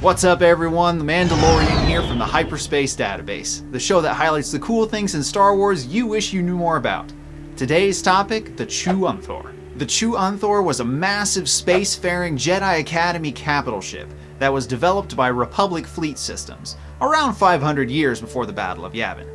What's up everyone, the Mandalorian here from the Hyperspace Database, the show that highlights the cool things in Star Wars you wish you knew more about. Today's topic, the Chu'unthor. The Chu'unthor was a massive spacefaring Jedi Academy capital ship that was developed by Republic Fleet Systems, around 500 years before the Battle of Yavin.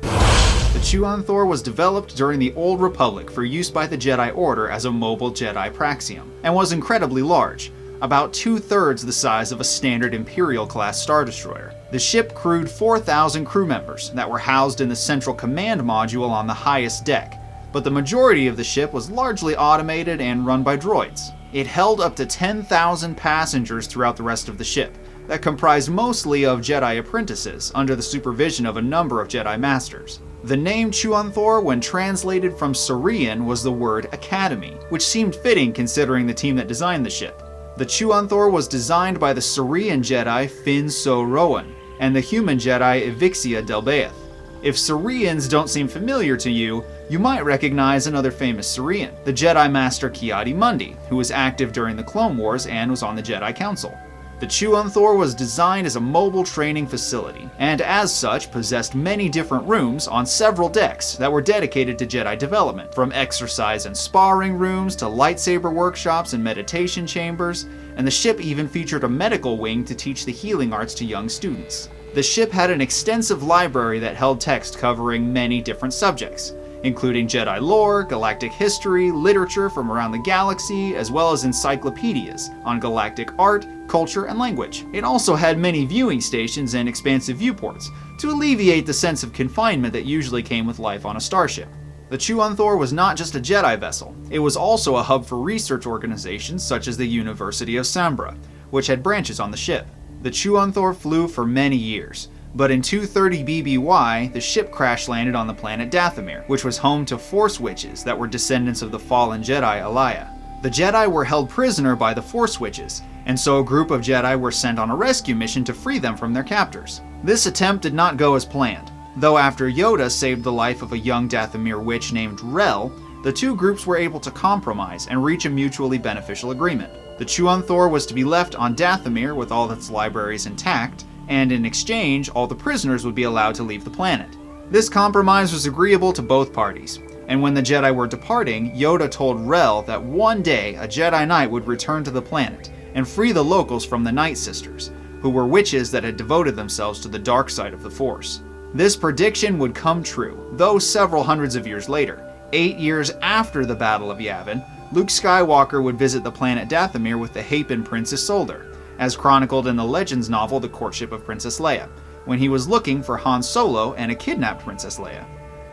The Chu'unthor was developed during the Old Republic for use by the Jedi Order as a mobile Jedi praxium, and was incredibly large, about 2/3 the size of a standard Imperial-class Star Destroyer. The ship crewed 4,000 crew members that were housed in the central command module on the highest deck, but the majority of the ship was largely automated and run by droids. It held up to 10,000 passengers throughout the rest of the ship, that comprised mostly of Jedi apprentices under the supervision of a number of Jedi Masters. The name Chu'unthor, when translated from Syrian, was the word Academy, which seemed fitting considering the team that designed the ship. The Chu'unthor was designed by the Syrian Jedi Fin So Rowan and the human Jedi Evixia Delbaeth. If Syrians don't seem familiar to you, you might recognize another famous Syrian, the Jedi Master Ki-Adi-Mundi, who was active during the Clone Wars and was on the Jedi Council. The Chu'unthor was designed as a mobile training facility, and as such possessed many different rooms on several decks that were dedicated to Jedi development, from exercise and sparring rooms to lightsaber workshops and meditation chambers, and the ship even featured a medical wing to teach the healing arts to young students. The ship had an extensive library that held text covering many different subjects, including Jedi lore, galactic history, literature from around the galaxy, as well as encyclopedias on galactic art, culture, and language. It also had many viewing stations and expansive viewports to alleviate the sense of confinement that usually came with life on a starship. The Chu'unthor was not just a Jedi vessel, it was also a hub for research organizations such as the University of Sambra, which had branches on the ship. The Chu'unthor flew for many years, but in 230 BBY, the ship crash-landed on the planet Dathomir, which was home to Force Witches that were descendants of the fallen Jedi Leia. The Jedi were held prisoner by the Force Witches, and so a group of Jedi were sent on a rescue mission to free them from their captors. This attempt did not go as planned, though after Yoda saved the life of a young Dathomir witch named Rel, the two groups were able to compromise and reach a mutually beneficial agreement. The Chu'unthor was to be left on Dathomir with all its libraries intact, and in exchange, all the prisoners would be allowed to leave the planet. This compromise was agreeable to both parties, and when the Jedi were departing, Yoda told Rel that one day a Jedi Knight would return to the planet and free the locals from the Nightsisters, who were witches that had devoted themselves to the dark side of the Force. This prediction would come true, though several hundreds of years later. 8 years after the Battle of Yavin, Luke Skywalker would visit the planet Dathomir with the Hapan Prince Isolde, as chronicled in the Legends novel The Courtship of Princess Leia, when he was looking for Han Solo and a kidnapped Princess Leia.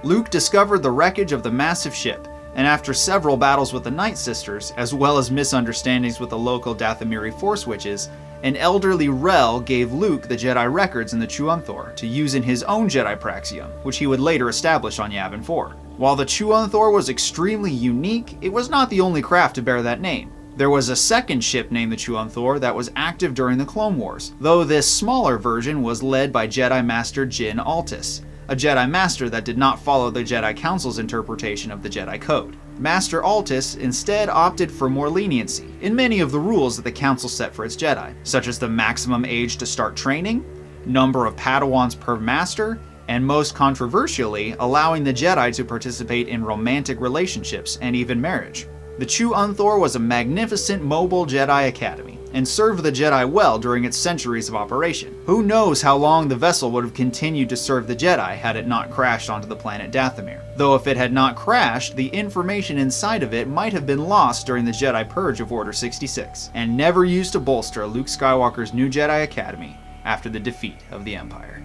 Luke discovered the wreckage of the massive ship, and after several battles with the Nightsisters, as well as misunderstandings with the local Dathomiri Force Witches, an elderly Rel gave Luke the Jedi records in the Chu'unthor to use in his own Jedi praxium, which he would later establish on Yavin 4. While the Chu'unthor was extremely unique, it was not the only craft to bear that name. There was a second ship named the Chu'unthor that was active during the Clone Wars, though this smaller version was led by Jedi Master Djinn Altis, a Jedi Master that did not follow the Jedi Council's interpretation of the Jedi Code. Master Altis instead opted for more leniency in many of the rules that the Council set for its Jedi, such as the maximum age to start training, number of Padawans per Master, and most controversially, allowing the Jedi to participate in romantic relationships and even marriage. The Chu'unthor was a magnificent mobile Jedi Academy, and served the Jedi well during its centuries of operation. Who knows how long the vessel would have continued to serve the Jedi had it not crashed onto the planet Dathomir. Though if it had not crashed, the information inside of it might have been lost during the Jedi Purge of Order 66, and never used to bolster Luke Skywalker's new Jedi Academy after the defeat of the Empire.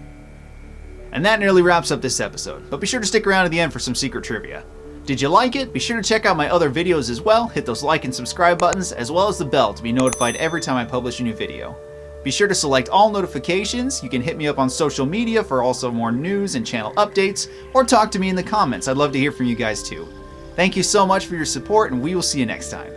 And that nearly wraps up this episode, but be sure to stick around to the end for some secret trivia. Did you like it? Be sure to check out my other videos as well, hit those like and subscribe buttons, as well as the bell to be notified every time I publish a new video. Be sure to select all notifications. You can hit me up on social media for also more news and channel updates, or talk to me in the comments. I'd love to hear from you guys too. Thank you so much for your support, and we will see you next time.